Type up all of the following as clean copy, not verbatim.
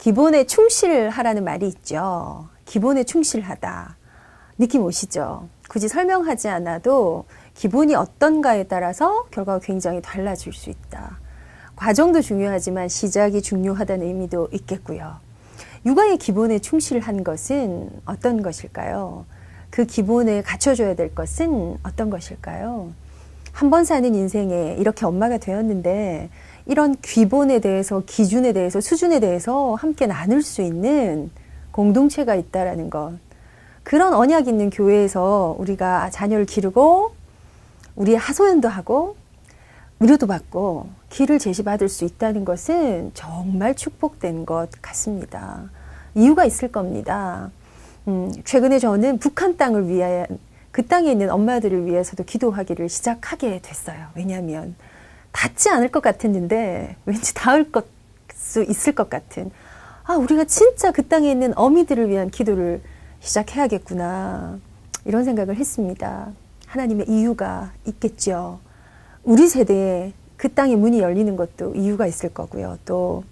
기본에 충실하라는 말이 있죠. 기본에 충실하다. 느낌 오시죠? 굳이 설명하지 않아도 기본이 어떤가에 따라서 결과가 굉장히 달라질 수 있다. 과정도 중요하지만 시작이 중요하다는 의미도 있겠고요. 육아의 기본에 충실한 것은 어떤 것일까요? 그 기본에 갖춰줘야 될 것은 어떤 것일까요? 한 번 사는 인생에 이렇게 엄마가 되었는데 이런 기본에 대해서, 기준에 대해서, 수준에 대해서 함께 나눌 수 있는 공동체가 있다라는 것. 그런 언약 있는 교회에서 우리가 자녀를 기르고 우리의 하소연도 하고 위로도 받고 길을 제시받을 수 있다는 것은 정말 축복된 것 같습니다. 이유가 있을 겁니다. 최근에 저는 북한 땅을 위한 그 땅에 있는 엄마들을 위해서도 기도하기를 시작하게 됐어요. 왜냐하면 닿지 않을 것 같았는데 왠지 닿을 수 있을 것 같은, 우리가 진짜 그 땅에 있는 어미들을 위한 기도를 시작해야겠구나, 이런 생각을 했습니다. 하나님의 이유가 있겠죠. 우리 세대에 그 땅의 문이 열리는 것도 이유가 있을 거고요. 또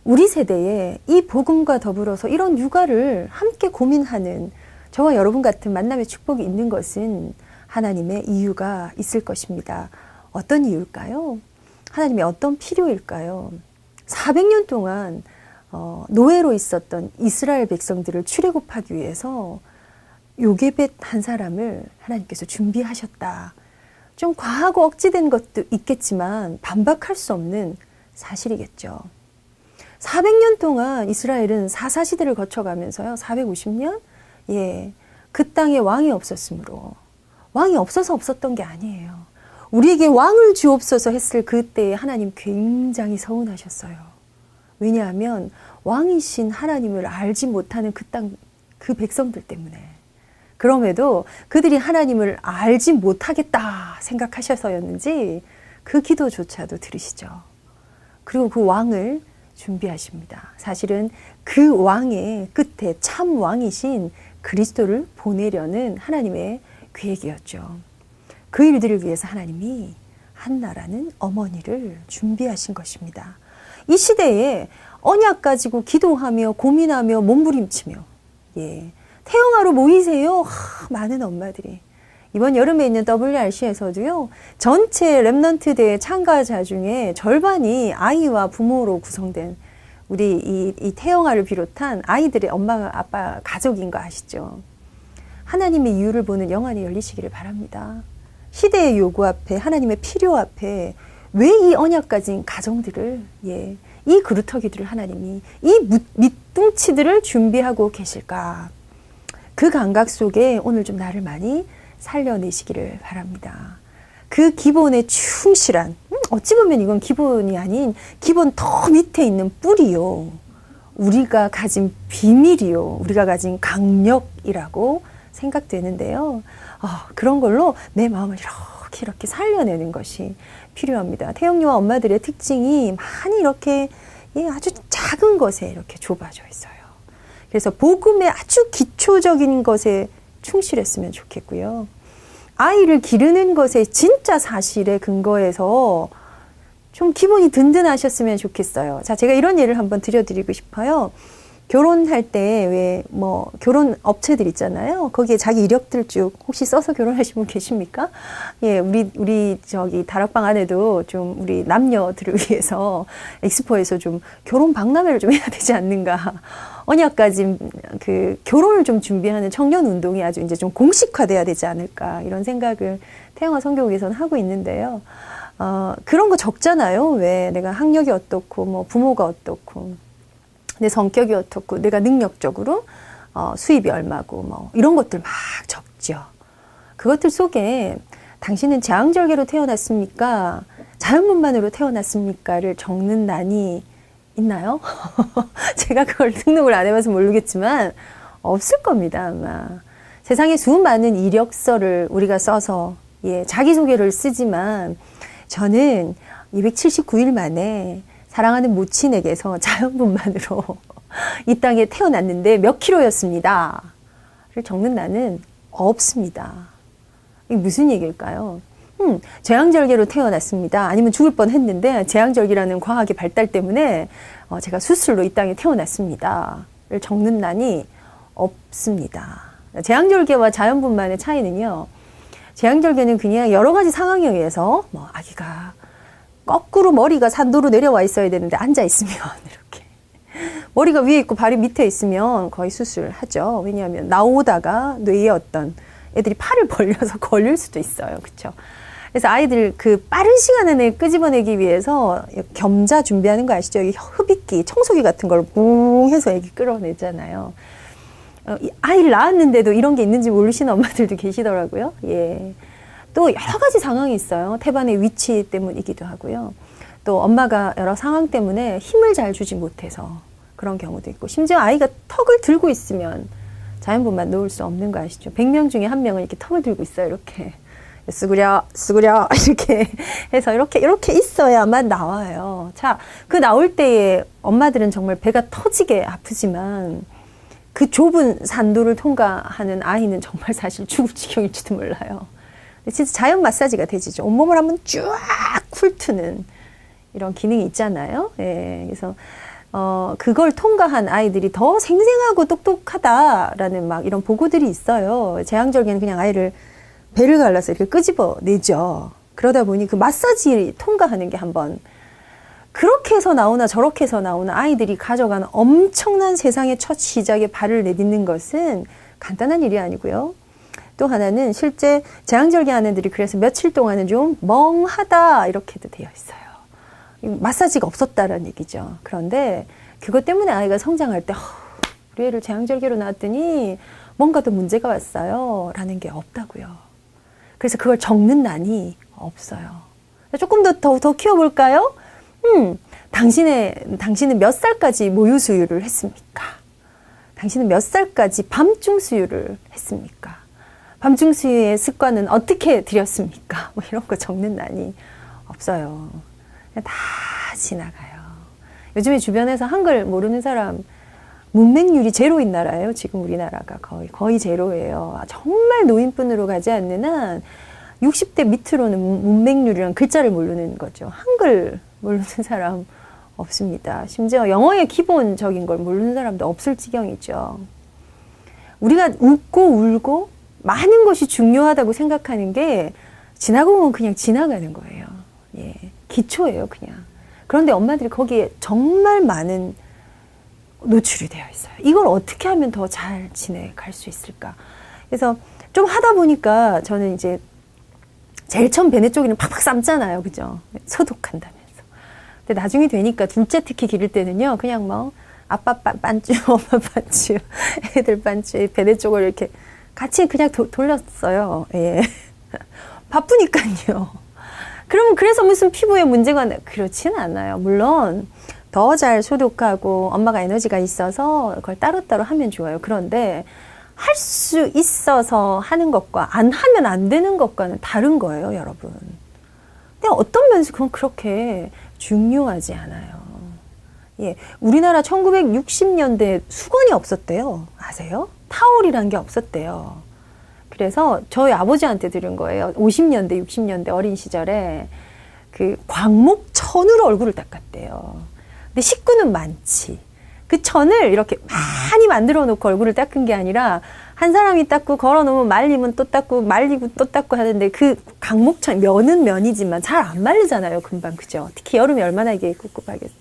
우리 세대에 이 복음과 더불어서 이런 육아를 함께 고민하는 저와 여러분 같은 만남의 축복이 있는 것은 하나님의 이유가 있을 것입니다. 어떤 이유일까요? 하나님의 어떤 필요일까요? 400년 동안 노예로 있었던 이스라엘 백성들을 출애굽하기 위해서 요게벳 한 사람을 하나님께서 준비하셨다. 좀 과하고 억지된 것도 있겠지만 반박할 수 없는 사실이겠죠. 400년 동안 이스라엘은 사사시대를 거쳐가면서요. 450년? 그 땅에 왕이 없었으므로, 왕이 없어서 없었던 게 아니에요. 우리에게 왕을 주옵소서 했을 그때에 하나님 굉장히 서운하셨어요. 왜냐하면 왕이신 하나님을 알지 못하는 그 땅, 그 백성들 때문에. 그럼에도 그들이 하나님을 알지 못하겠다 생각하셔서였는지 그 기도조차도 들으시죠. 그리고 그 왕을 준비하십니다. 사실은 그 왕의 끝에 참 왕이신 그리스도를 보내려는 하나님의 계획이었죠. 그 일들을 위해서 하나님이 한나라는 어머니를 준비하신 것입니다. 이 시대에 언약 가지고 기도하며 고민하며 몸부림치며 태영하러 모이세요. 많은 엄마들이. 이번 여름에 있는 WRC에서도요. 전체 렘넌트 대회 참가자 중에 절반이 아이와 부모로 구성된 우리 이 태영아를 비롯한 아이들의 엄마, 아빠, 가족인 거 아시죠? 하나님의 이유를 보는 영안이 열리시기를 바랍니다. 시대의 요구 앞에, 하나님의 필요 앞에 왜 이 언약 가진 가정들을, 이 그루터기들을 하나님이, 이 밑둥치들을 준비하고 계실까? 그 감각 속에 오늘 좀 나를 많이 살려내시기를 바랍니다. 그 기본에 충실한, 어찌 보면 이건 기본이 아닌 기본 더 밑에 있는 뿌리요. 우리가 가진 비밀이요. 우리가 가진 강력이라고 생각되는데요. 그런 걸로 내 마음을 이렇게 살려내는 것이 필요합니다. 태영이와 엄마들의 특징이 많이 이렇게 아주 작은 것에 이렇게 좁아져 있어요. 그래서 복음의 아주 기초적인 것에 충실했으면 좋겠고요. 아이를 기르는 것에 진짜 사실에 근거해서 좀 기본이 든든하셨으면 좋겠어요. 자, 제가 이런 예를 한번 드려드리고 싶어요. 결혼할 때 결혼 업체들 있잖아요. 거기에 자기 이력들 쭉 혹시 써서 결혼하신 분 계십니까? 우리 다락방 안에도 좀 우리 남녀들을 위해서 엑스포에서 좀 결혼 박람회를 좀 해야 되지 않는가. 언약까지 그 결혼을 좀 준비하는 청년 운동이 아주 이제 좀 공식화돼야 되지 않을까. 이런 생각을 태영아 선교국에서는 하고 있는데요. 그런 거 적잖아요. 왜 내가 학력이 어떻고, 부모가 어떻고. 내 성격이 어떻고, 내가 능력적으로 수입이 얼마고, 이런 것들 막 적죠. 그것들 속에 당신은 재앙절개로 태어났습니까? 자연분만으로 태어났습니까?를 적는 난이 있나요? 제가 그걸 등록을 안 해봐서 모르겠지만 없을 겁니다, 아마. 세상에 수많은 이력서를 우리가 써서 자기소개를 쓰지만 저는 279일 만에 사랑하는 모친에게서 자연분만으로 이 땅에 태어났는데 몇 킬로였습니다. 를 적는 나는 없습니다. 이게 무슨 얘기일까요? 제왕절개로 태어났습니다. 아니면 죽을 뻔했는데 제왕절개라는 과학의 발달 때문에 제가 수술로 이 땅에 태어났습니다.를 적는 난이 없습니다. 제왕절개와 자연분만의 차이는요. 제왕절개는 그냥 여러 가지 상황에 의해서 아기가 거꾸로 머리가 산도로 내려와 있어야 되는데 앉아 있으면 이렇게 머리가 위에 있고 발이 밑에 있으면 거의 수술하죠. 왜냐하면 나오다가 뇌에 어떤 애들이 팔을 벌려서 걸릴 수도 있어요. 그렇죠? 그래서 아이들 그 빠른 시간 안에 끄집어내기 위해서 겸자 준비하는 거 아시죠? 여기 흡입기, 청소기 같은 걸 붕 해서 애기 끌어내잖아요. 아이를 낳았는데도 이런 게 있는지 모르시는 엄마들도 계시더라고요. 예. 또 여러 가지 상황이 있어요. 태반의 위치 때문이기도 하고요. 또 엄마가 여러 상황 때문에 힘을 잘 주지 못해서 그런 경우도 있고, 심지어 아이가 턱을 들고 있으면 자연분만 놓을 수 없는 거 아시죠? 100명 중에 1명은 이렇게 턱을 들고 있어요. 이렇게 쓰구려 이렇게 해서 이렇게 있어야만 나와요. 자, 그 나올 때에 엄마들은 정말 배가 터지게 아프지만 그 좁은 산도를 통과하는 아이는 정말 사실 죽을 지경일지도 몰라요. 진짜 자연 마사지가 되지죠. 온몸을 한번 쫙 훑트는 이런 기능이 있잖아요. 예, 그래서 그걸 통과한 아이들이 더 생생하고 똑똑하다라는 막 이런 보고들이 있어요. 제왕절개는 그냥 아이를 배를 갈라서 이렇게 끄집어내죠. 그러다 보니 그 마사지 통과하는 게 한번 그렇게 해서 나오나 저렇게 해서 나오나 아이들이 가져가는 엄청난 세상의 첫 시작에 발을 내딛는 것은 간단한 일이 아니고요. 또 하나는 실제 제왕절개 하는 애들이 그래서 며칠 동안은 좀 멍하다 이렇게도 되어 있어요. 마사지가 없었다라는 얘기죠. 그런데 그것 때문에 아이가 성장할 때 우리 애를 제왕절개로 낳았더니 뭔가 더 문제가 왔어요 라는 게 없다고요. 그래서 그걸 적는 난이 없어요. 조금 더 키워볼까요? 당신은 몇 살까지 모유 수유를 했습니까? 당신은 몇 살까지 밤중 수유를 했습니까? 밤중 수유의 습관은 어떻게 들였습니까? 뭐 이런 거 적는 난이 없어요. 그냥 다 지나가요. 요즘에 주변에서 한글 모르는 사람 문맹률이 제로인 나라예요. 지금 우리나라가 거의 제로예요. 정말 노인분으로 가지 않는 한 60대 밑으로는 문맹률이란 글자를 모르는 거죠. 한글 모르는 사람 없습니다. 심지어 영어의 기본적인 걸 모르는 사람도 없을 지경이죠. 우리가 웃고 울고 많은 것이 중요하다고 생각하는 게 지나고 보면 그냥 지나가는 거예요. 예, 기초예요, 그냥. 그런데 엄마들이 거기에 정말 많은 노출이 되어 있어요. 이걸 어떻게 하면 더 잘 지내갈 수 있을까? 그래서 좀 하다 보니까 저는 이제 제일 처음 배내 쪽에는 팍팍 삶잖아요. 그죠? 소독한다면서. 근데 나중에 되니까 둘째 특히 기를 때는요. 그냥 뭐 아빠 반쭈, 엄마 반쭈, 애들 반쭈, 배내 쪽을 이렇게 같이 그냥 돌렸어요. 예. 바쁘니까요. 그러면 그래서 무슨 피부에 문제가 그렇진 않아요. 물론 더 잘 소독하고 엄마가 에너지가 있어서 그걸 따로따로 하면 좋아요. 그런데 할 수 있어서 하는 것과 안 하면 안 되는 것과는 다른 거예요, 여러분. 근데 어떤 면에서 그건 그렇게 중요하지 않아요. 예, 우리나라 1960년대 수건이 없었대요. 아세요? 타올이란 게 없었대요. 그래서 저희 아버지한테 들은 거예요. 50년대, 60년대 어린 시절에 그 광목천으로 얼굴을 닦았대요. 근데 식구는 많지. 그 천을 이렇게 많이 만들어 놓고 얼굴을 닦은 게 아니라 한 사람이 닦고 걸어 놓으면 말리면 또 닦고 말리고 또 닦고 하는데 그 강목천, 면은 면이지만 잘 안 말리잖아요. 금방. 그죠? 특히 여름에 얼마나 이게 꿉꿉하겠어.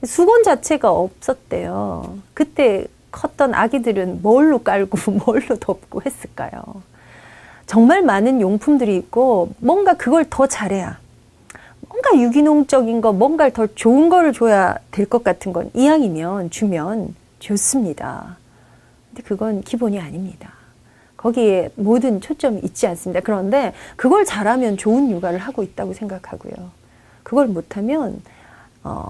수건 자체가 없었대요. 그때 컸던 아기들은 뭘로 깔고 뭘로 덮고 했을까요? 정말 많은 용품들이 있고 뭔가 그걸 더 잘해야 뭔가 유기농적인 거, 뭔가 더 좋은 거를 줘야 될 것 같은 건 이왕이면 주면 좋습니다. 근데 그건 기본이 아닙니다. 거기에 모든 초점이 있지 않습니다. 그런데 그걸 잘하면 좋은 육아를 하고 있다고 생각하고요. 그걸 못하면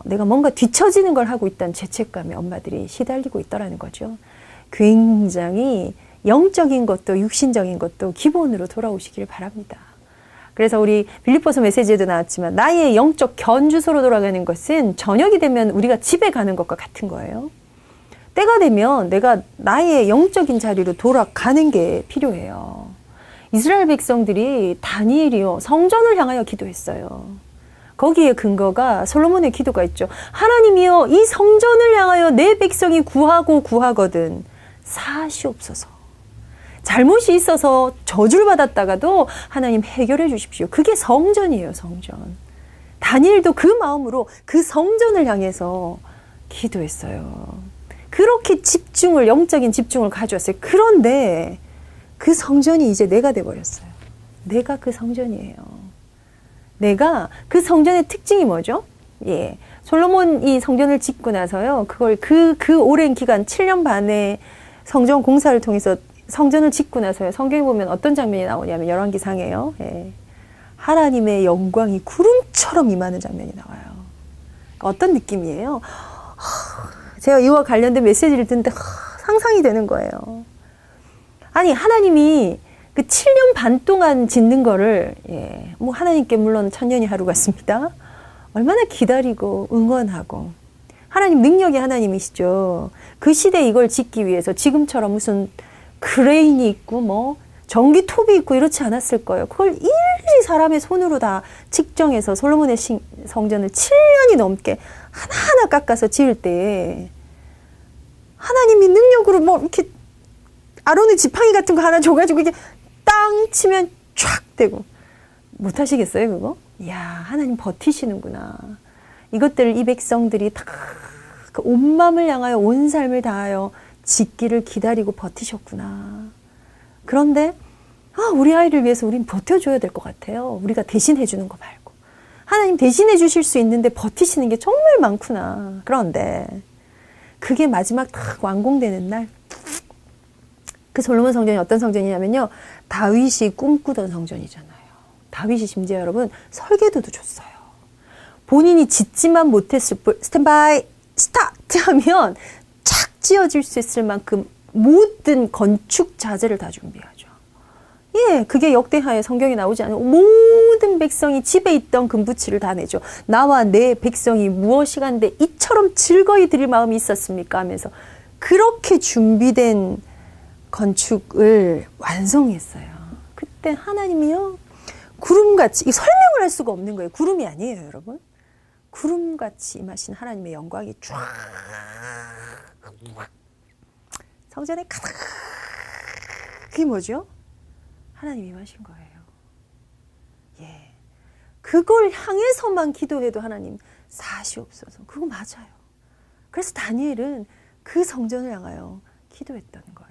내가 뭔가 뒤처지는 걸 하고 있다는 죄책감에 엄마들이 시달리고 있다는 거죠. 굉장히 영적인 것도 육신적인 것도 기본으로 돌아오시길 바랍니다. 그래서 우리 빌립보서 메시지에도 나왔지만 나의 영적 견주소로 돌아가는 것은 저녁이 되면 우리가 집에 가는 것과 같은 거예요. 때가 되면 내가 나의 영적인 자리로 돌아가는 게 필요해요. 이스라엘 백성들이 다니엘이요 성전을 향하여 기도했어요. 거기에 근거가 솔로몬의 기도가 있죠. 하나님이여 이 성전을 향하여 내 백성이 구하거든 사하시옵소서. 잘못이 있어서 저주를 받았다가도 하나님 해결해 주십시오. 그게 성전이에요. 성전. 다니엘도 그 마음으로 그 성전을 향해서 기도했어요. 그렇게 영적인 집중을 가져왔어요. 그런데 그 성전이 이제 내가 돼버렸어요. 내가 그 성전이에요. 내가 그 성전의 특징이 뭐죠? 예. 솔로몬이 성전을 짓고 나서요. 그걸 그 오랜 기간 7년 반의 성전 공사를 통해서 성전을 짓고 나서요. 성경에 보면 어떤 장면이 나오냐면 열왕기상이에요. 예. 하나님의 영광이 구름처럼 임하는 장면이 나와요. 어떤 느낌이에요? 제가 이와 관련된 메시지를 듣는데 상상이 되는 거예요. 아니 하나님이 그 7년 반 동안 짓는 거를 뭐 하나님께 물론 천년이 하루 같습니다. 얼마나 기다리고 응원하고 하나님 능력이 하나님이시죠. 그 시대에 이걸 짓기 위해서 지금처럼 무슨 크레인이 있고 뭐 전기톱이 있고 이렇지 않았을 거예요. 그걸 일일이 사람의 손으로 다 측정해서 솔로몬의 성전을 7년이 넘게 하나하나 깎아서 지을 때 하나님이 능력으로 뭐 이렇게 아론의 지팡이 같은 거 하나 줘가지고 이게 땅 치면 쫙 되고 못 하시겠어요 그거? 이야 하나님 버티시는구나. 이것들을 이 백성들이 다 그 온 마음을 향하여 온 삶을 다하여 짓기를 기다리고 버티셨구나. 그런데 우리 아이를 위해서 우린 버텨줘야 될 것 같아요. 우리가 대신해 주는 거 말고. 하나님 대신해 주실 수 있는데 버티시는 게 정말 많구나. 그런데 그게 마지막 딱 완공되는 날 그 솔로몬 성전이 어떤 성전이냐면요. 다윗이 꿈꾸던 성전이잖아요. 다윗이 심지어 여러분 설계도도 줬어요. 본인이 짓지만 못했을 뿐 스탠바이 스타트 하면 착 지어질 수 있을 만큼 모든 건축 자재를 다 준비하죠. 예, 그게 역대하에 성경에 나오지 않은 모든 백성이 집에 있던 금부치를 다 내죠. 나와 내 백성이 무엇이간데 이처럼 즐거이 드릴 마음이 있었습니까? 하면서 그렇게 준비된 건축을 완성했어요. 그때 하나님이요. 구름같이, 이 설명을 할 수가 없는 거예요. 구름이 아니에요, 여러분. 구름같이 임하신 하나님의 영광이 쫙 성전에 가득 그게 뭐죠? 하나님이 임하신 거예요. 예, 그걸 향해서만 기도해도 하나님 사시옵소서. 그거 맞아요. 그래서 다니엘은 그 성전을 향하여 기도했던 거예요.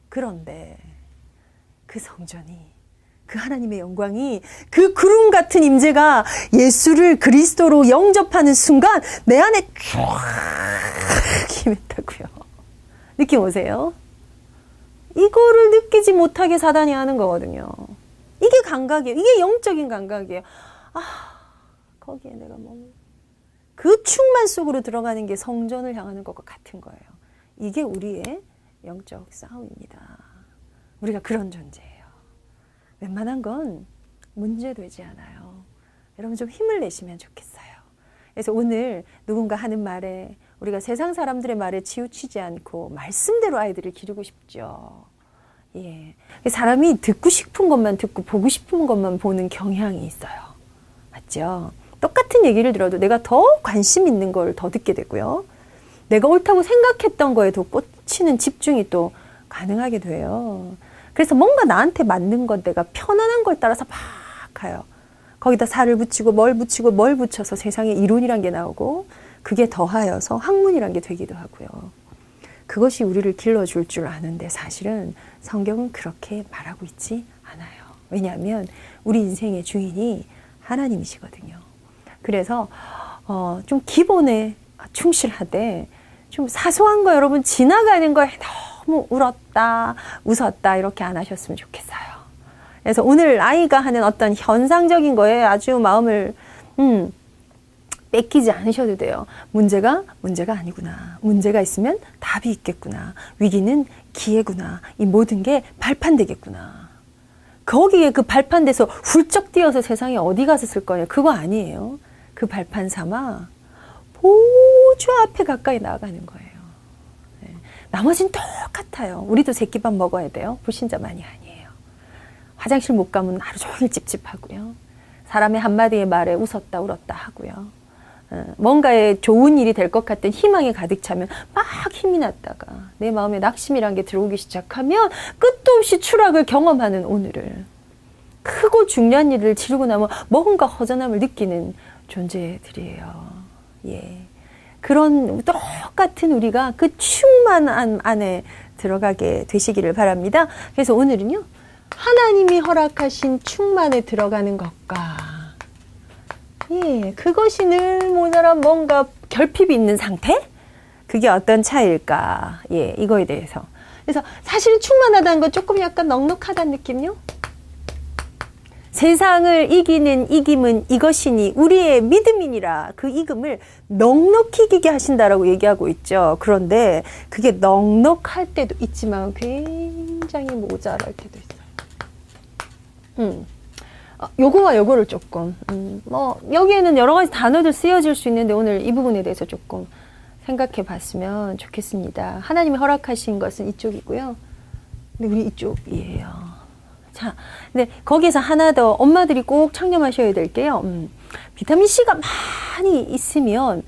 그런데 그 성전이 그 하나님의 영광이 그 구름 같은 임재가 예수를 그리스도로 영접하는 순간 내 안에 쫙 임했다고요. 느낌 오세요? 이거를 느끼지 못하게 사단이 하는 거거든요. 이게 감각이에요. 이게 영적인 감각이에요. 거기에 내가 그 충만 속으로 들어가는 게 성전을 향하는 것과 같은 거예요. 이게 우리의 영적 싸움입니다. 우리가 그런 존재예요. 웬만한 건 문제되지 않아요. 여러분 좀 힘을 내시면 좋겠어요. 그래서 오늘 누군가 하는 말에 우리가 세상 사람들의 말에 치우치지 않고 말씀대로 아이들을 기르고 싶죠. 예, 사람이 듣고 싶은 것만 듣고 보고 싶은 것만 보는 경향이 있어요. 맞죠? 똑같은 얘기를 들어도 내가 더 관심 있는 걸 더 듣게 되고요. 내가 옳다고 생각했던 거에 더 꽂히는 집중이 또 가능하게 돼요. 그래서 뭔가 나한테 맞는 것, 내가 편안한 걸 따라서 막 가요. 거기다 살을 붙이고 뭘 붙여서 세상에 이론이란 게 나오고 그게 더하여서 학문이란 게 되기도 하고요. 그것이 우리를 길러줄 줄 아는데 사실은 성경은 그렇게 말하고 있지 않아요. 왜냐하면 우리 인생의 주인이 하나님이시거든요. 그래서 좀 기본에 충실하되 좀 사소한 거 여러분 지나가는 거에 너무 울었다, 웃었다 이렇게 안 하셨으면 좋겠어요. 그래서 오늘 아이가 하는 어떤 현상적인 거에 아주 마음을 뺏기지 않으셔도 돼요. 문제가 아니구나. 문제가 있으면 답이 있겠구나. 위기는 기회구나. 이 모든 게 발판되겠구나. 거기에 그 발판돼서 훌쩍 뛰어서 세상에 어디 갔을 거냐. 그거 아니에요. 그 발판 삼아 보좌 앞에 가까이 나아가는 거예요. 나머지는 똑같아요. 우리도 새끼밥 먹어야 돼요. 불신자만이 아니에요. 화장실 못 가면 하루 종일 찝찝하고요. 사람의 한마디의 말에 웃었다 울었다 하고요. 뭔가에 좋은 일이 될 것 같은 희망이 가득 차면 막 힘이 났다가 내 마음에 낙심이란 게 들어오기 시작하면 끝도 없이 추락을 경험하는 오늘을, 크고 중요한 일을 치르고 나면 뭔가 허전함을 느끼는 존재들이에요. 예. 그런 똑같은 우리가 그 충만함 안에 들어가게 되시기를 바랍니다. 그래서 오늘은요, 하나님이 허락하신 충만에 들어가는 것과, 예, 그것이 늘 모자란 뭔가 결핍이 있는 상태? 그게 어떤 차이일까? 예, 이거에 대해서. 그래서 사실은 충만하다는 건 조금 약간 넉넉하다는 느낌요? 세상을 이기는 이김은 이것이니 우리의 믿음이니라. 그 이김을 넉넉히 이기게 하신다라고 얘기하고 있죠. 그런데 그게 넉넉할 때도 있지만 굉장히 모자랄 때도 있어요. 요거와 요거를 조금, 여기에는 여러 가지 단어들 쓰여질 수 있는데 오늘 이 부분에 대해서 조금 생각해 봤으면 좋겠습니다. 하나님이 허락하신 것은 이쪽이고요. 근데 우리 이쪽이에요. 자, 근데 거기에서 하나 더 엄마들이 꼭 창념하셔야 될 게요. 비타민 C가 많이 있으면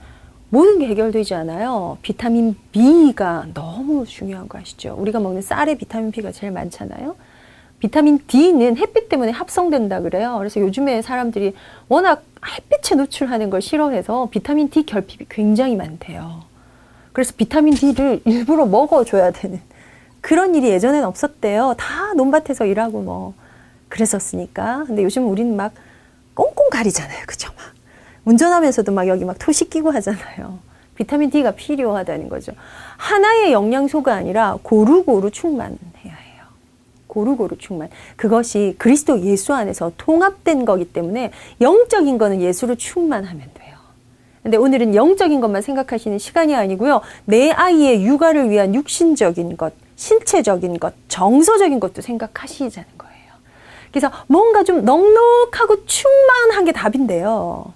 모든 게 해결되지 않아요. 비타민 B가 너무 중요한 거 아시죠? 우리가 먹는 쌀에 비타민 B가 제일 많잖아요. 비타민 D는 햇빛 때문에 합성된다 그래요. 그래서 요즘에 사람들이 워낙 햇빛에 노출하는 걸 싫어해서 비타민 D 결핍이 굉장히 많대요. 그래서 비타민 D를 일부러 먹어줘야 되는 그런 일이 예전엔 없었대요. 다 논밭에서 일하고 뭐 그랬었으니까. 근데 요즘 우리는 막 꽁꽁 가리잖아요. 그죠? 막 운전하면서도 막 여기 막 토시 끼고 하잖아요. 비타민 D가 필요하다는 거죠. 하나의 영양소가 아니라 고루고루 충만해야 해요. 고루고루 충만. 그것이 그리스도 예수 안에서 통합된 거기 때문에 영적인 거는 예수로 충만하면 돼요. 근데 오늘은 영적인 것만 생각하시는 시간이 아니고요. 내 아이의 육아를 위한 육신적인 것, 신체적인 것, 정서적인 것도 생각하시자는 거예요. 그래서 뭔가 좀 넉넉하고 충만한 게 답인데요.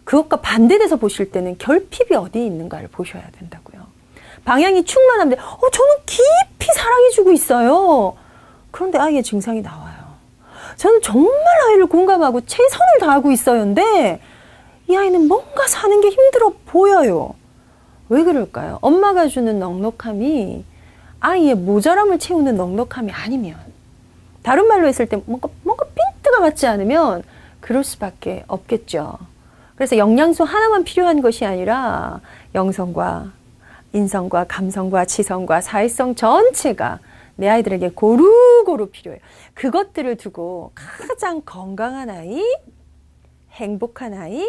그것과 반대돼서 보실 때는 결핍이 어디에 있는가를 보셔야 된다고요. 방향이 충만한데 저는 깊이 사랑해주고 있어요. 그런데 아이의 증상이 나와요. 저는 정말 아이를 공감하고 최선을 다하고 있어요인데 이 아이는 뭔가 사는 게 힘들어 보여요. 왜 그럴까요? 엄마가 주는 넉넉함이 아이의 모자람을 채우는 넉넉함이 아니면, 다른 말로 했을 때 뭔가 핀트가 맞지 않으면 그럴 수밖에 없겠죠. 그래서 영양소 하나만 필요한 것이 아니라 영성과 인성과 감성과 지성과 사회성 전체가 내 아이들에게 고루고루 필요해요. 그것들을 두고 가장 건강한 아이, 행복한 아이,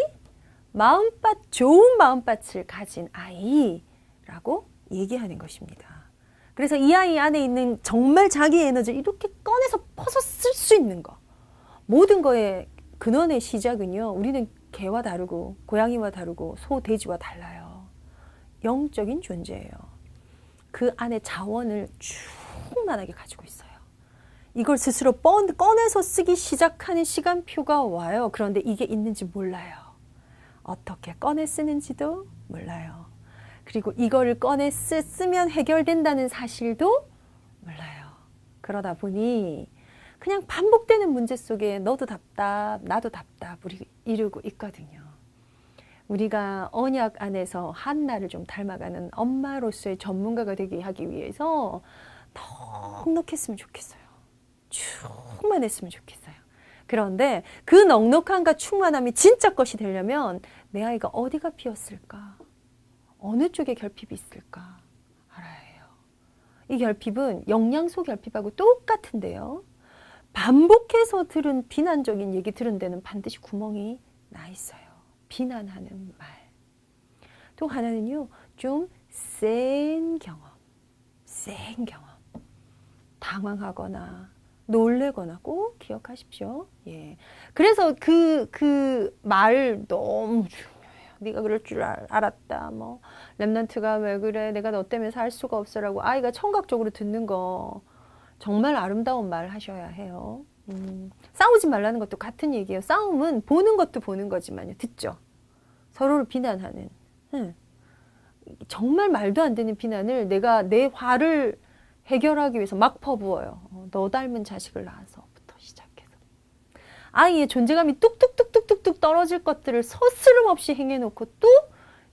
좋은 마음밭을 가진 아이라고 얘기하는 것입니다. 그래서 이 아이 안에 있는 정말 자기 에너지를 이렇게 꺼내서 퍼서 쓸 수 있는 거. 모든 거의 근원의 시작은요. 우리는 개와 다르고 고양이와 다르고 소, 돼지와 달라요. 영적인 존재예요. 그 안에 자원을 충만하게 가지고 있어요. 이걸 스스로 꺼내서 쓰기 시작하는 시간표가 와요. 그런데 이게 있는지 몰라요. 어떻게 꺼내 쓰는지도 몰라요. 그리고 이거를 꺼내 쓰면 해결된다는 사실도 몰라요. 그러다 보니 그냥 반복되는 문제 속에 너도 답답, 나도 답답 우리 이루고 있거든요. 우리가 언약 안에서 한나를 좀 닮아가는 엄마로서의 전문가가 되게 하기 위해서 넉넉했으면 좋겠어요. 충만했으면 좋겠어요. 그런데 그 넉넉함과 충만함이 진짜 것이 되려면 내 아이가 어디가 비었을까? 어느 쪽에 결핍이 있을까? 알아야 해요. 이 결핍은 영양소 결핍하고 똑같은데요. 반복해서 들은 비난적인 얘기 들은 데는 반드시 구멍이 나 있어요. 비난하는 말. 또 하나는요. 좀 센 경험. 당황하거나 놀래거나 꼭 기억하십시오. 예. 그래서 그 말 너무 중요해요. 네가 그럴 줄 알았다. 뭐 렘넌트가 왜 그래? 내가 너 때문에 살 수가 없어라고 아이가 청각적으로 듣는 거 정말 아름다운 말 하셔야 해요. 싸우지 말라는 것도 같은 얘기예요. 싸움은 보는 것도 보는 거지만요. 듣죠. 서로를 비난하는. 정말 말도 안 되는 비난을 내가 내 화를 해결하기 위해서 막 퍼부어요. 너 닮은 자식을 낳아서부터 시작해서 아이의 존재감이 뚝뚝뚝뚝뚝뚝 떨어질 것들을 서스름없이 행해놓고 또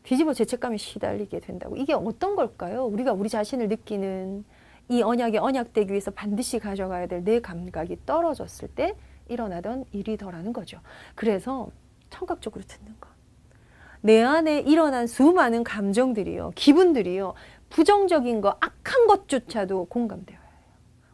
뒤집어 죄책감에 시달리게 된다고. 이게 어떤 걸까요? 우리가 우리 자신을 느끼는 이 언약에 언약되기 위해서 반드시 가져가야 될 내 감각이 떨어졌을 때 일어나던 일이더라는 거죠. 그래서 청각적으로 듣는 것. 내 안에 일어난 수많은 감정들이요, 기분들이요, 부정적인 거, 악한 것조차도 공감되어야 해요.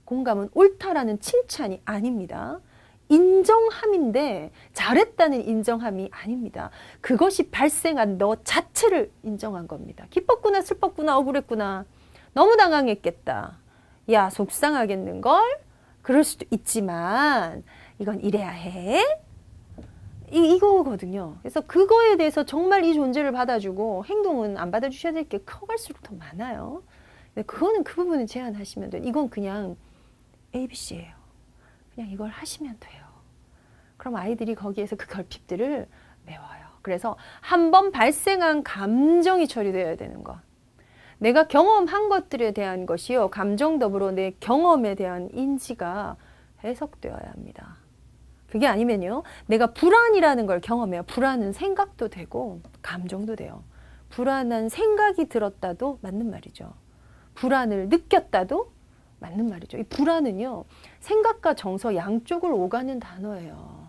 공감은 옳다라는 칭찬이 아닙니다. 인정함인데 잘했다는 인정함이 아닙니다. 그것이 발생한 너 자체를 인정한 겁니다. 기뻤구나, 슬펐구나, 억울했구나, 너무 당황했겠다, 야 속상하겠는걸, 그럴 수도 있지만 이건 이래야 해, 이거거든요. 그래서 그거에 대해서 정말 이 존재를 받아주고 행동은 안 받아주셔야 될 게 커갈수록 더 많아요. 근데 그거는 그 부분을 제한하시면 돼요. 이건 그냥 ABC예요. 그냥 이걸 하시면 돼요. 그럼 아이들이 거기에서 그 결핍들을 메워요. 그래서 한번 발생한 감정이 처리되어야 되는 것. 내가 경험한 것들에 대한 것이요, 감정 더불어 내 경험에 대한 인지가 해석되어야 합니다. 그게 아니면요, 내가 불안이라는 걸 경험해요. 불안은 생각도 되고 감정도 돼요. 불안한 생각이 들었다도 맞는 말이죠. 불안을 느꼈다도 맞는 말이죠. 이 불안은요, 생각과 정서 양쪽을 오가는 단어예요.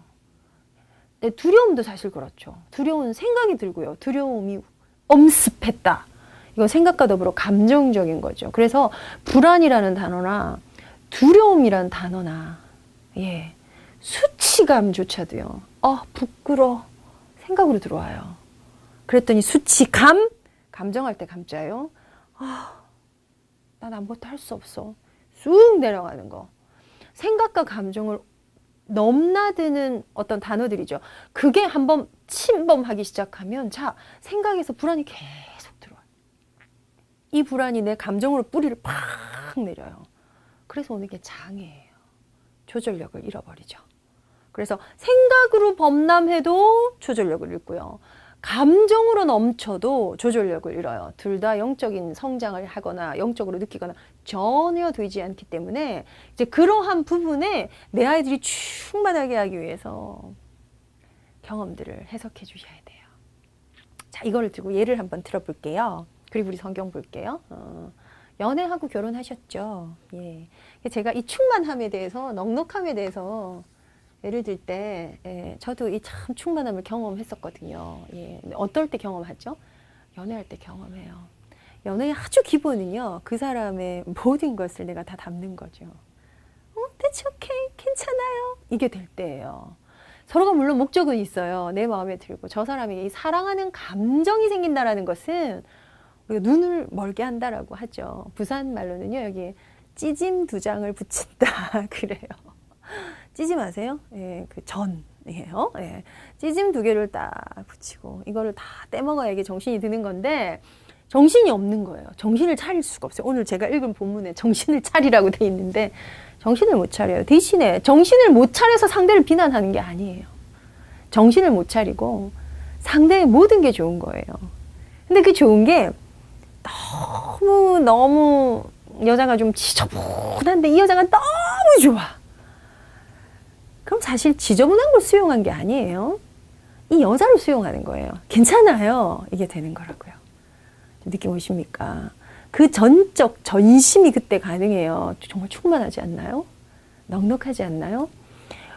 두려움도 사실 그렇죠. 두려움은 생각이 들고요, 두려움이 엄습했다. 이건 생각과 더불어 감정적인 거죠. 그래서 불안이라는 단어나 두려움이라는 단어나, 예, 수치감조차도요, 부끄러워, 생각으로 들어와요. 그랬더니 수치감, 감정할 때 감자요. 난 아무것도 할 수 없어. 쑥 내려가는 거. 생각과 감정을 넘나드는 어떤 단어들이죠. 그게 한번 침범하기 시작하면, 자, 생각에서 불안이 계속 들어와요. 이 불안이 내 감정으로 뿌리를 팍 내려요. 그래서 오는 게 장애예요. 조절력을 잃어버리죠. 그래서 생각으로 범람해도 조절력을 잃고요, 감정으로 넘쳐도 조절력을 잃어요. 둘 다 영적인 성장을 하거나 영적으로 느끼거나 전혀 되지 않기 때문에 이제 그러한 부분에 내 아이들이 충만하게 하기 위해서 경험들을 해석해 주셔야 돼요. 자, 이거를 들고 예를 한번 들어볼게요. 그리고 우리 성경 볼게요. 연애하고 결혼하셨죠. 예. 제가 이 충만함에 대해서, 넉넉함에 대해서 예를 들 때, 예, 저도 이 참 충만함을 경험했었거든요. 예, 어떨 때 경험하죠? 연애할 때 경험해요. 연애의 아주 기본은요, 그 사람의 모든 것을 내가 다 담는 거죠. That's okay, 괜찮아요, 이게 될 때예요. 서로가 물론 목적은 있어요. 내 마음에 들고 저 사람에게 이 사랑하는 감정이 생긴다라는 것은 우리가 눈을 멀게 한다라고 하죠. 부산 말로는요, 여기 찌짐 2장을 붙인다 그래요. 찌짐 아세요? 예, 그 전이에요. 예, 찌짐 2개를 딱 붙이고 이거를 다 떼먹어야 이게 정신이 드는 건데, 정신이 없는 거예요. 정신을 차릴 수가 없어요. 오늘 제가 읽은 본문에 정신을 차리라고 돼 있는데 정신을 못 차려요. 대신에 정신을 못 차려서 상대를 비난하는 게 아니에요. 정신을 못 차리고 상대의 모든 게 좋은 거예요. 근데 그 좋은 게 너무 여자가 좀 지저분한데 이 여자가 너무 좋아. 그럼 사실 지저분한 걸 수용한 게 아니에요. 이 여자를 수용하는 거예요. 괜찮아요, 이게 되는 거라고요. 느낌 오십니까? 그 전적 전심이 그때 가능해요. 정말 충만하지 않나요? 넉넉하지 않나요?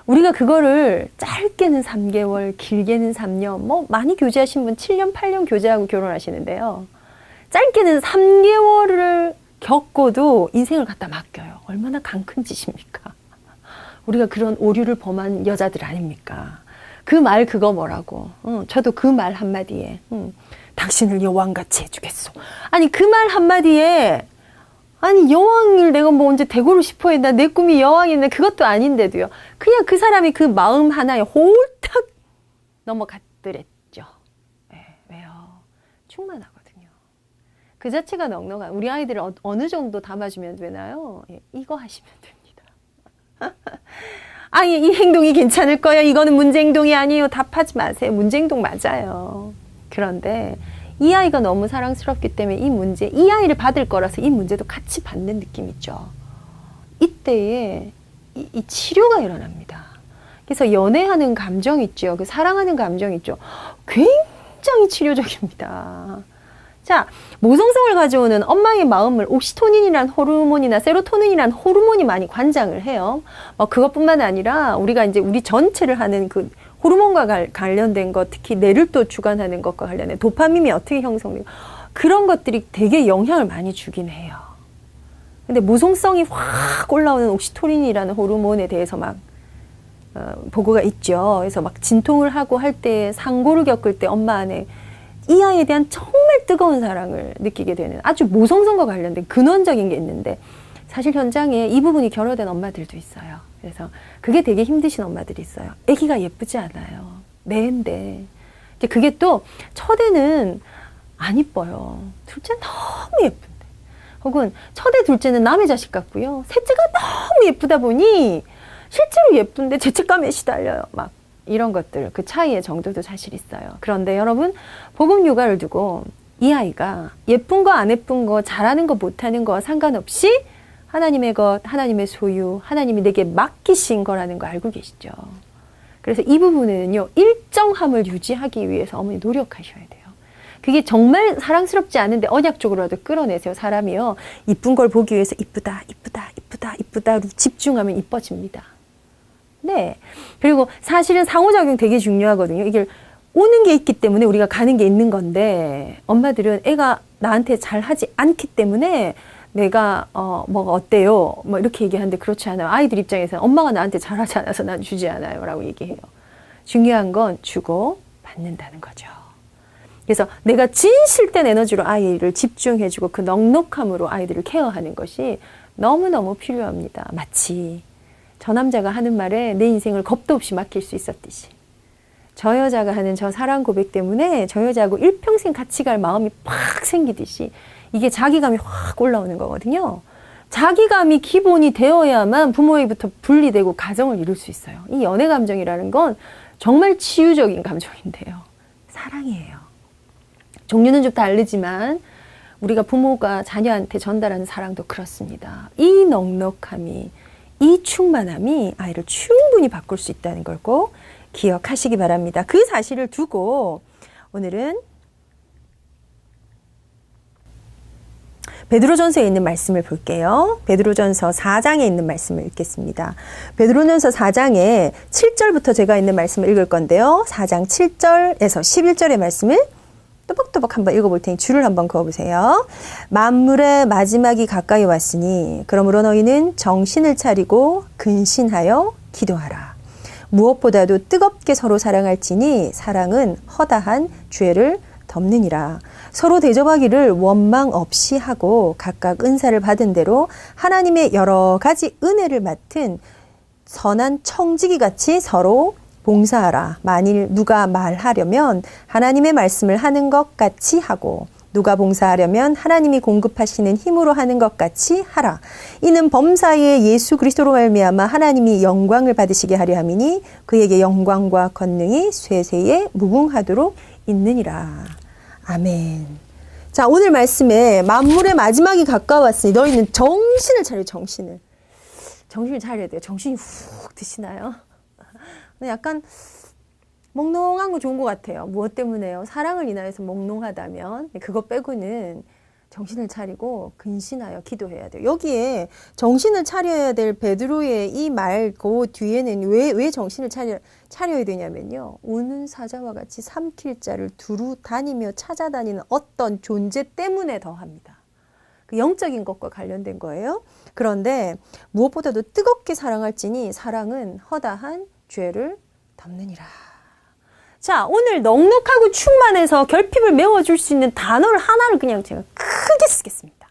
우리가 그거를 짧게는 3개월, 길게는 3년, 뭐 많이 교제하신 분 7년, 8년 교제하고 결혼하시는데요. 짧게는 3개월을 겪고도 인생을 갖다 맡겨요. 얼마나 강큰 짓입니까? 우리가 그런 오류를 범한 여자들 아닙니까? 그 말 그거 뭐라고? 저도 그 말 한마디에 당신을 여왕같이 해주겠소. 아니 그 말 한마디에, 아니 여왕을 내가 뭐 언제 대고를 싶어 했나, 내 꿈이 여왕인데 그것도 아닌데도요, 그냥 그 사람이 그 마음 하나에 홀딱 넘어갔더랬죠. 네, 왜요? 충만하거든요. 그 자체가 넉넉한, 우리 아이들을 어느 정도 담아주면 되나요? 예, 이거 하시면 됩니다. 아니 이 행동이 괜찮을 거예요, 이거는 문제 행동이 아니에요, 답하지 마세요. 문제 행동 맞아요. 그런데 이 아이가 너무 사랑스럽기 때문에 이 문제, 이 아이를 받을 거라서 이 문제도 같이 받는 느낌 있죠. 이때에 이 치료가 일어납니다. 그래서 연애하는 감정 있죠. 그 사랑하는 감정 있죠. 굉장히 치료적입니다. 자, 모성성을 가져오는 엄마의 마음을 옥시토닌이란 호르몬이나 세로토닌이란 호르몬이 많이 관장을 해요. 그것뿐만 아니라 우리가 이제 우리 전체를 하는 그 호르몬과 관련된 것, 특히 뇌를 또 주관하는 것과 관련된 도파민이 어떻게 형성되고 그런 것들이 되게 영향을 많이 주긴 해요. 근데 모성성이 확 올라오는 옥시토닌이라는 호르몬에 대해서 막 보고가 있죠. 그래서 막 진통을 하고 할 때, 상고를 겪을 때 엄마 안에 이 아이에 대한 정말 뜨거운 사랑을 느끼게 되는 아주 모성성과 관련된 근원적인 게 있는데 사실 현장에 이 부분이 결여된 엄마들도 있어요. 그래서 그게 되게 힘드신 엄마들이 있어요. 아기가 예쁘지 않아요. 내인데 그게 또 첫애는 안 이뻐요. 둘째는 너무 예쁜데 혹은 첫애 둘째는 남의 자식 같고요. 셋째가 너무 예쁘다 보니 실제로 예쁜데 죄책감에 시달려요. 막 이런 것들, 그 차이의 정도도 사실 있어요. 그런데 여러분, 복음 육아를 두고 이 아이가 예쁜 거 안 예쁜 거 잘하는 거 못하는 거 상관없이 하나님의 것, 하나님의 소유, 하나님이 내게 맡기신 거라는 거 알고 계시죠? 그래서 이 부분에는요, 일정함을 유지하기 위해서 어머니 노력하셔야 돼요. 그게 정말 사랑스럽지 않은데 언약적으로라도 끌어내세요. 사람이요, 이쁜 걸 보기 위해서 이쁘다, 이쁘다, 이쁘다, 이쁘다로 집중하면 이뻐집니다. 네. 그리고 사실은 상호작용 되게 중요하거든요. 이게 오는 게 있기 때문에 우리가 가는 게 있는 건데 엄마들은 애가 나한테 잘하지 않기 때문에 내가 뭐가 어때요? 뭐 이렇게 얘기하는데 그렇지 않아요. 아이들 입장에서는 엄마가 나한테 잘하지 않아서 난 주지 않아요 라고 얘기해요. 중요한 건 주고 받는다는 거죠. 그래서 내가 진실된 에너지로 아이를 집중해주고 그 넉넉함으로 아이들을 케어하는 것이 너무너무 필요합니다. 마치 저 남자가 하는 말에 내 인생을 겁도 없이 맡길 수 있었듯이 저 여자가 하는 저 사랑 고백 때문에 저 여자하고 일평생 같이 갈 마음이 팍 생기듯이 이게 자기감이 확 올라오는 거거든요. 자기감이 기본이 되어야만 부모에게부터 분리되고 가정을 이룰 수 있어요. 이 연애 감정이라는 건 정말 치유적인 감정인데요. 사랑이에요. 종류는 좀 다르지만 우리가 부모가 자녀한테 전달하는 사랑도 그렇습니다. 이 넉넉함이, 이 충만함이 아이를 충분히 바꿀 수 있다는 걸 꼭 기억하시기 바랍니다. 그 사실을 두고 오늘은 베드로전서에 있는 말씀을 볼게요. 베드로전서 4장에 있는 말씀을 읽겠습니다. 베드로전서 4장에 7절부터 제가 있는 말씀을 읽을 건데요. 4장 7절에서 11절의 말씀을 또박또박 한번 읽어볼 테니 줄을 한번 그어보세요. 만물의 마지막이 가까이 왔으니 그러므로 너희는 정신을 차리고 근신하여 기도하라. 무엇보다도 뜨겁게 서로 사랑할지니 사랑은 허다한 죄를 덮느니라. 서로 대접하기를 원망 없이 하고 각각 은사를 받은 대로 하나님의 여러 가지 은혜를 맡은 선한 청지기 같이 서로 봉사하라. 만일 누가 말하려면 하나님의 말씀을 하는 것 같이 하고 누가 봉사하려면 하나님이 공급하시는 힘으로 하는 것 같이 하라. 이는 범사에 예수 그리스도로 말미암아 하나님이 영광을 받으시게 하려 함이니 그에게 영광과 권능이 쇠세에 무궁하도록 있느니라. 아멘. 자, 오늘 말씀에 만물의 마지막이 가까웠으니 너희는 정신을 차려. 정신을 차려야 돼요. 정신이 훅 드시나요? 약간 몽롱한 거 좋은 것 같아요. 무엇 때문에요? 사랑을 인하여서 몽롱하다면 그것 빼고는 정신을 차리고 근신하여 기도해야 돼요. 여기에 정신을 차려야 될 베드로의 이 말 그 뒤에는 왜 정신을 차려야 되냐면요. 우는 사자와 같이 삼킬 자를 두루 다니며 찾아다니는 어떤 존재 때문에 더합니다. 그 영적인 것과 관련된 거예요. 그런데 무엇보다도 뜨겁게 사랑할지니 사랑은 허다한 죄를 덮느니라. 자, 오늘 넉넉하고 충만해서 결핍을 메워줄 수 있는 단어를 하나를 그냥 제가 크게 쓰겠습니다.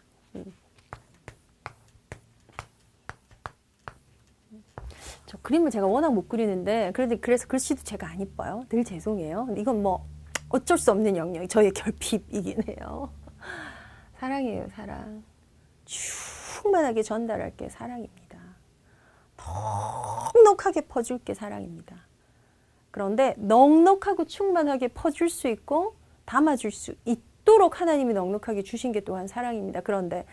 저 그림을 제가 워낙 못 그리는데 그래서 글씨도 제가 안 이뻐요. 늘 죄송해요. 근데 이건 뭐 어쩔 수 없는 영역이 저의 결핍이긴 해요. 사랑이에요, 사랑. 충만하게 전달할 게 사랑입니다. 넉넉하게 퍼줄 게 사랑입니다. 그런데 넉넉하고 충만하게 퍼줄 수 있고 담아줄 수 있도록 하나님이 넉넉하게 주신 게 또한 사랑입니다. 그런데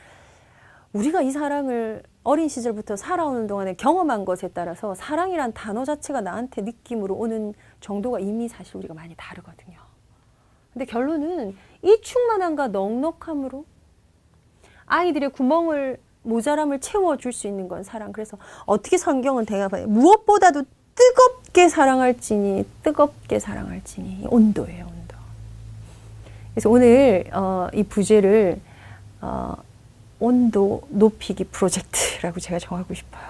우리가 이 사랑을 어린 시절부터 살아오는 동안에 경험한 것에 따라서 사랑이란 단어 자체가 나한테 느낌으로 오는 정도가 이미 사실 우리가 많이 다르거든요. 근데 결론은 이 충만함과 넉넉함으로 아이들의 구멍을, 모자람을 채워줄 수 있는 건 사랑. 그래서 어떻게 성경은 대답해요? 무엇보다도 뜨겁게 사랑할지니, 뜨겁게 사랑할지니. 온도예요, 온도. 그래서 오늘 이 부제를 온도 높이기 프로젝트라고 제가 정하고 싶어요.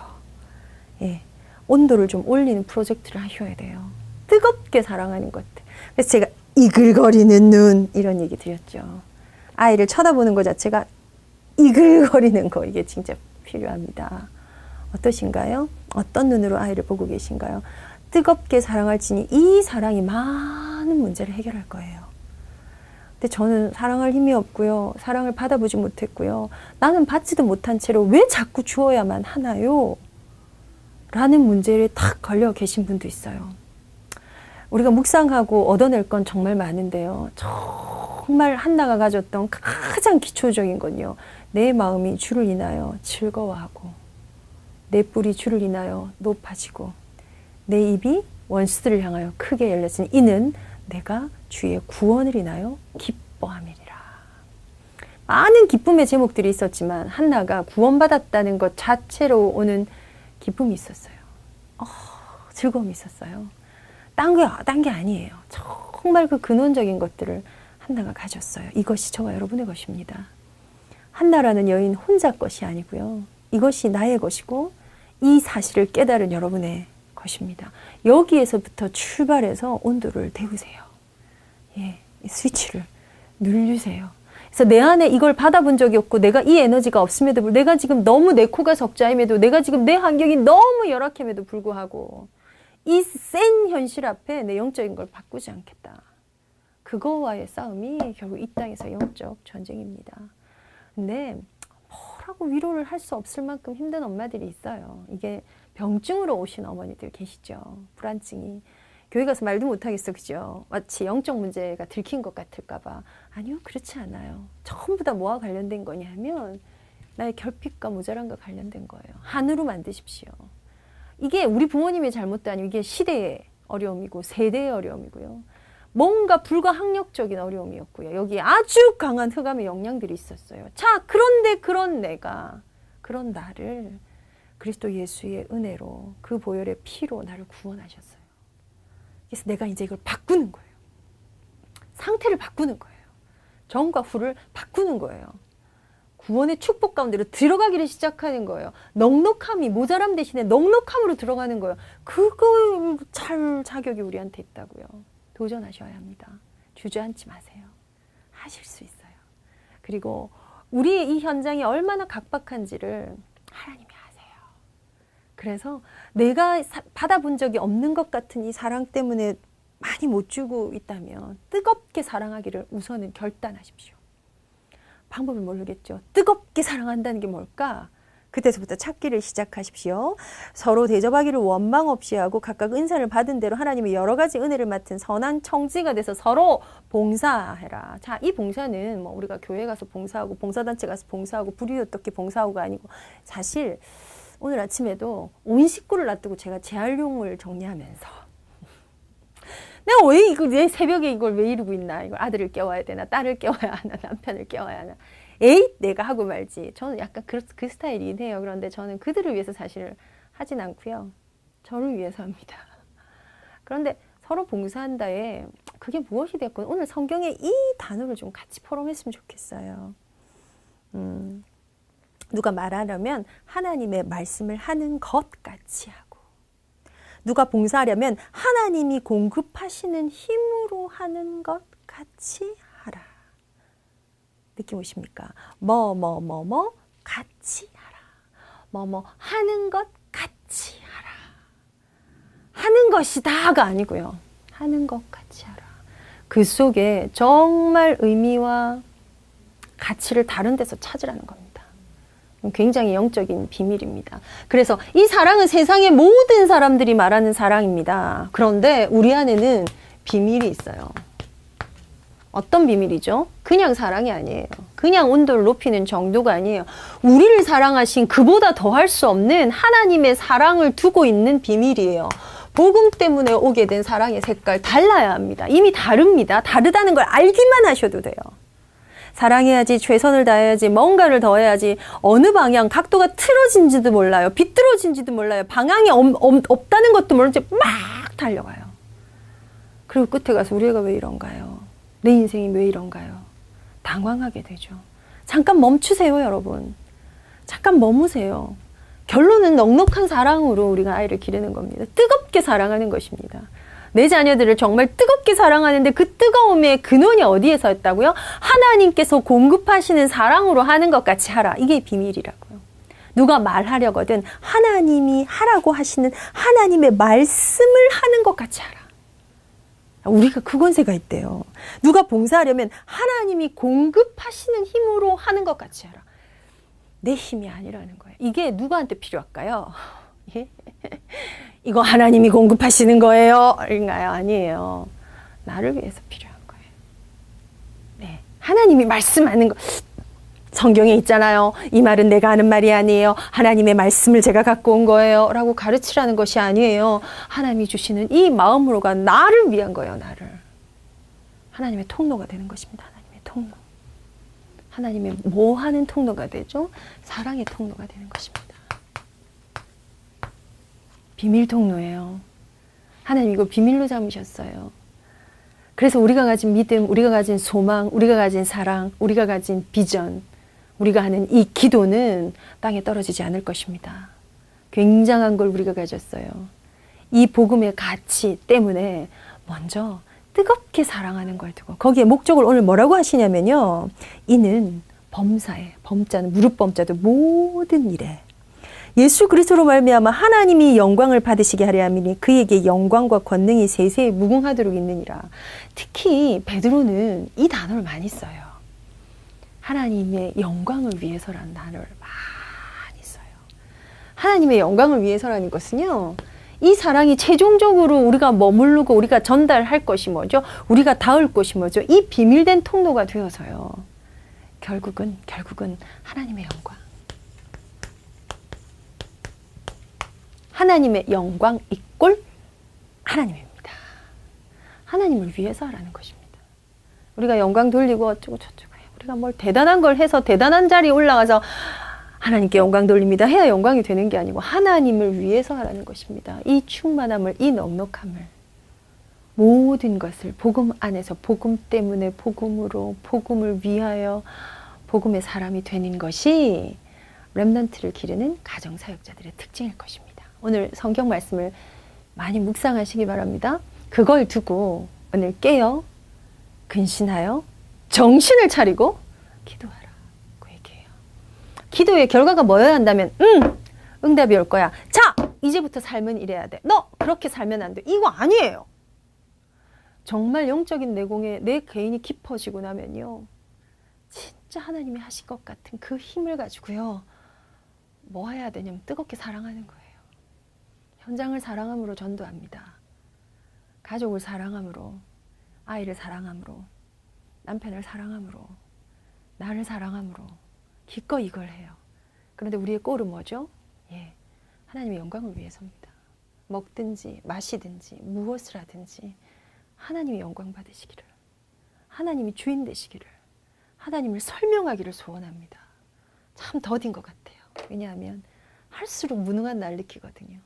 예, 온도를 좀 올리는 프로젝트를 하셔야 돼요. 뜨겁게 사랑하는 것들. 그래서 제가 이글거리는 눈 이런 얘기 드렸죠. 아이를 쳐다보는 것 자체가 이글거리는 거, 이게 진짜 필요합니다. 어떠신가요? 어떤 눈으로 아이를 보고 계신가요? 뜨겁게 사랑할지니 이 사랑이 많은 문제를 해결할 거예요. 근데 저는 사랑할 힘이 없고요. 사랑을 받아보지 못했고요. 나는 받지도 못한 채로 왜 자꾸 주어야만 하나요? 라는 문제에 탁 걸려 계신 분도 있어요. 우리가 묵상하고 얻어낼 건 정말 많은데요. 정말 한나가 가졌던 가장 기초적인 건요. 내 마음이 주를 인하여 즐거워하고, 내 뿔이 주를 인하여 높아지고, 내 입이 원수들을 향하여 크게 열렸으니 이는 내가 주의 구원을 인하여 기뻐함이리라. 많은 기쁨의 제목들이 있었지만 한나가 구원받았다는 것 자체로 오는 기쁨이 있었어요. 즐거움이 있었어요. 딴 게 아니에요. 정말 그 근원적인 것들을 한나가 가졌어요. 이것이 저와 여러분의 것입니다. 한나라는 여인 혼자 것이 아니고요. 이것이 나의 것이고 이 사실을 깨달은 여러분의 것입니다. 여기에서부터 출발해서 온도를 데우세요. 예, 스위치를 누르세요. 그래서 내 안에 이걸 받아본 적이 없고 내가 이 에너지가 없음에도 불구하고 내가 지금 너무 내 코가 적자임에도 내가 지금 내 환경이 너무 열악함에도 불구하고 이 센 현실 앞에 내 영적인 걸 바꾸지 않겠다. 그거와의 싸움이 결국 이 땅에서 영적 전쟁입니다. 근데 뭐라고 위로를 할 수 없을 만큼 힘든 엄마들이 있어요. 이게 병증으로 오신 어머니들 계시죠. 불안증이. 교회 가서 말도 못하겠어, 그죠? 마치 영적 문제가 들킨 것 같을까 봐. 아니요, 그렇지 않아요. 전부 다 뭐와 관련된 거냐면 나의 결핍과 모자람과 관련된 거예요. 한으로 만드십시오. 이게 우리 부모님의 잘못도 아니고 이게 시대의 어려움이고 세대의 어려움이고요. 뭔가 불가항력적인 어려움이었고요. 여기에 아주 강한 흑암의 영향들이 있었어요. 자, 그런데 그런 내가, 그런 나를 그리스도 예수의 은혜로 그 보혈의 피로 나를 구원하셨어요. 그래서 내가 이제 이걸 바꾸는 거예요. 상태를 바꾸는 거예요. 전과 후를 바꾸는 거예요. 구원의 축복 가운데로 들어가기를 시작하는 거예요. 넉넉함이 모자람 대신에 넉넉함으로 들어가는 거예요. 그걸 잘 자격이 우리한테 있다고요. 도전하셔야 합니다. 주저앉지 마세요. 하실 수 있어요. 그리고 우리의 이 현장이 얼마나 각박한지를 하나님이 아세요. 그래서 내가 받아본 적이 없는 것 같은 이 사랑 때문에 많이 못 주고 있다면 뜨겁게 사랑하기를 우선은 결단하십시오. 방법을 모르겠죠. 뜨겁게 사랑한다는 게 뭘까? 그때서부터 찾기를 시작하십시오. 서로 대접하기를 원망 없이 하고 각각 은사를 받은 대로 하나님의 여러 가지 은혜를 맡은 선한 청지가 돼서 서로 봉사해라. 자, 이 봉사는 뭐 우리가 교회 가서 봉사하고 봉사단체 가서 봉사하고 불이 어떻게 봉사하고가 아니고 사실 오늘 아침에도 온 식구를 놔두고 제가 재활용을 정리하면서 내가 왜 이걸 내 새벽에 이걸 왜 이러고 있나? 이걸 아들을 깨워야 되나? 딸을 깨워야 하나? 남편을 깨워야 하나? 에이, 내가 하고 말지. 저는 약간 그 스타일이긴 해요. 그런데 저는 그들을 위해서 사실 하진 않고요. 저를 위해서 합니다. 그런데 서로 봉사한다에 그게 무엇이 됐건 오늘 성경에 이 단어를 좀 같이 포럼했으면 좋겠어요. 누가 말하려면 하나님의 말씀을 하는 것 같이 하고 누가 봉사하려면 하나님이 공급하시는 힘으로 하는 것 같이 하라. 느낌 오십니까? 같이 하라. 하는 것 같이 하라. 하는 것이 다가 아니고요. 하는 것 같이 하라. 그 속에 정말 의미와 가치를 다른 데서 찾으라는 겁니다. 굉장히 영적인 비밀입니다. 그래서 이 사랑은 세상의 모든 사람들이 말하는 사랑입니다. 그런데 우리 안에는 비밀이 있어요. 어떤 비밀이죠? 그냥 사랑이 아니에요. 그냥 온도를 높이는 정도가 아니에요. 우리를 사랑하신 그보다 더할 수 없는 하나님의 사랑을 두고 있는 비밀이에요. 복음 때문에 오게 된 사랑의 색깔 달라야 합니다. 이미 다릅니다. 다르다는 걸 알기만 하셔도 돼요. 사랑해야지, 최선을 다해야지, 뭔가를 더 해야지, 어느 방향, 각도가 틀어진지도 몰라요. 비뚤어진지도 몰라요. 방향이 없다는 것도 모르지 막 달려가요. 그리고 끝에 가서 우리 애가 왜 이런가요? 내 인생이 왜 이런가요? 당황하게 되죠. 잠깐 멈추세요, 여러분. 잠깐 머무세요. 결론은 넉넉한 사랑으로 우리가 아이를 기르는 겁니다. 뜨겁게 사랑하는 것입니다. 내 자녀들을 정말 뜨겁게 사랑하는데 그 뜨거움의 근원이 어디에서 있다고요? 하나님께서 공급하시는 사랑으로 하는 것 같이 하라. 이게 비밀이라고요. 누가 말하려거든 하나님이 하라고 하시는 하나님의 말씀을 하는 것 같이 하라. 우리가 그 권세가 있대요. 누가 봉사하려면 하나님이 공급하시는 힘으로 하는 것 같이 하라. 내 힘이 아니라는 거예요. 이게 누구한테 필요할까요? 예? 이거 하나님이 공급하시는 거예요? 인가요? 아니에요. 나를 위해서 필요한 거예요. 네. 하나님이 말씀하는 거. 성경에 있잖아요. 이 말은 내가 하는 말이 아니에요. 하나님의 말씀을 제가 갖고 온 거예요. 라고 가르치라는 것이 아니에요. 하나님이 주시는 이 마음으로가 나를 위한 거예요. 나를. 하나님의 통로가 되는 것입니다. 하나님의 통로. 하나님의 뭐 하는 통로가 되죠? 사랑의 통로가 되는 것입니다. 비밀 통로예요. 하나님 이거 비밀로 삼으셨어요. 그래서 우리가 가진 믿음, 우리가 가진 소망, 우리가 가진 사랑, 우리가 가진 비전, 우리가 하는 이 기도는 땅에 떨어지지 않을 것입니다. 굉장한 걸 우리가 가졌어요. 이 복음의 가치 때문에 먼저 뜨겁게 사랑하는 걸 두고 거기에 목적을 오늘 뭐라고 하시냐면요. 이는 범사에, 범자는 무릎 범자도 모든 일에 예수 그리스도로 말미암아 하나님이 영광을 받으시게 하려 함이니 그에게 영광과 권능이 세세히 무궁하도록 있느니라. 특히 베드로는 이 단어를 많이 써요. 하나님의 영광을 위해서라는 단어를 많이 써요. 하나님의 영광을 위해서라는 것은요. 이 사랑이 최종적으로 우리가 머무르고 우리가 전달할 것이 뭐죠? 우리가 닿을 것이 뭐죠? 이 비밀된 통로가 되어서요. 결국은 하나님의 영광. 하나님의 영광 이꼴 하나님입니다. 하나님을 위해서 하라는 것입니다. 우리가 영광 돌리고 어쩌고 저쩌고 해요. 우리가 뭘 대단한 걸 해서 대단한 자리에 올라가서 하나님께 영광 돌립니다 해야 영광이 되는 게 아니고 하나님을 위해서 하라는 것입니다. 이 충만함을, 이 넉넉함을, 모든 것을 복음 안에서 복음 때문에 복음으로, 복음을 위하여 복음의 사람이 되는 것이 렘넌트를 기르는 가정사역자들의 특징일 것입니다. 오늘 성경 말씀을 많이 묵상하시기 바랍니다. 그걸 두고 오늘 깨어 근신하여 정신을 차리고 기도하라고 얘기해요. 기도의 결과가 뭐여야 한다면 응답이 올 거야. 자, 이제부터 삶은 이래야 돼. 너 그렇게 살면 안 돼. 이거 아니에요. 정말 영적인 내공에 내 개인이 깊어지고 나면요. 진짜 하나님이 하실 것 같은 그 힘을 가지고요. 뭐 해야 되냐면 뜨겁게 사랑하는 거예요. 현장을 사랑함으로 전도합니다. 가족을 사랑함으로, 아이를 사랑함으로, 남편을 사랑함으로, 나를 사랑함으로 기꺼이 이걸 해요. 그런데 우리의 꼴은 뭐죠? 예, 하나님의 영광을 위해서입니다. 먹든지 마시든지 무엇을 하든지 하나님의 영광 받으시기를, 하나님이 주인 되시기를, 하나님을 설명하기를 소원합니다. 참 더딘 것 같아요. 왜냐하면 할수록 무능한 날 느끼거든요.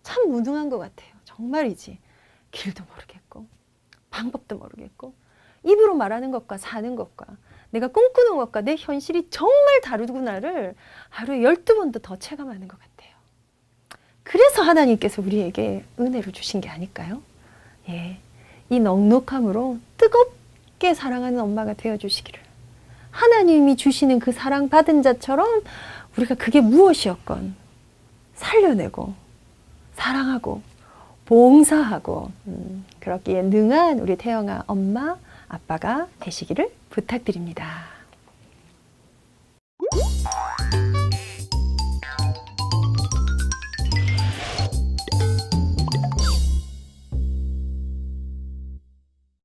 참 무능한 것 같아요. 정말이지. 길도 모르겠고 방법도 모르겠고 입으로 말하는 것과 사는 것과 내가 꿈꾸는 것과 내 현실이 정말 다르구나를 하루에 12번도 더 체감하는 것 같아요. 그래서 하나님께서 우리에게 은혜를 주신 게 아닐까요? 예, 이 넉넉함으로 뜨겁게 사랑하는 엄마가 되어주시기를, 하나님이 주시는 그 사랑받은 자처럼 우리가 그게 무엇이었건 살려내고 사랑하고 봉사하고 그렇기에 능한 우리 태영아 엄마 아빠가 되시기를 부탁드립니다.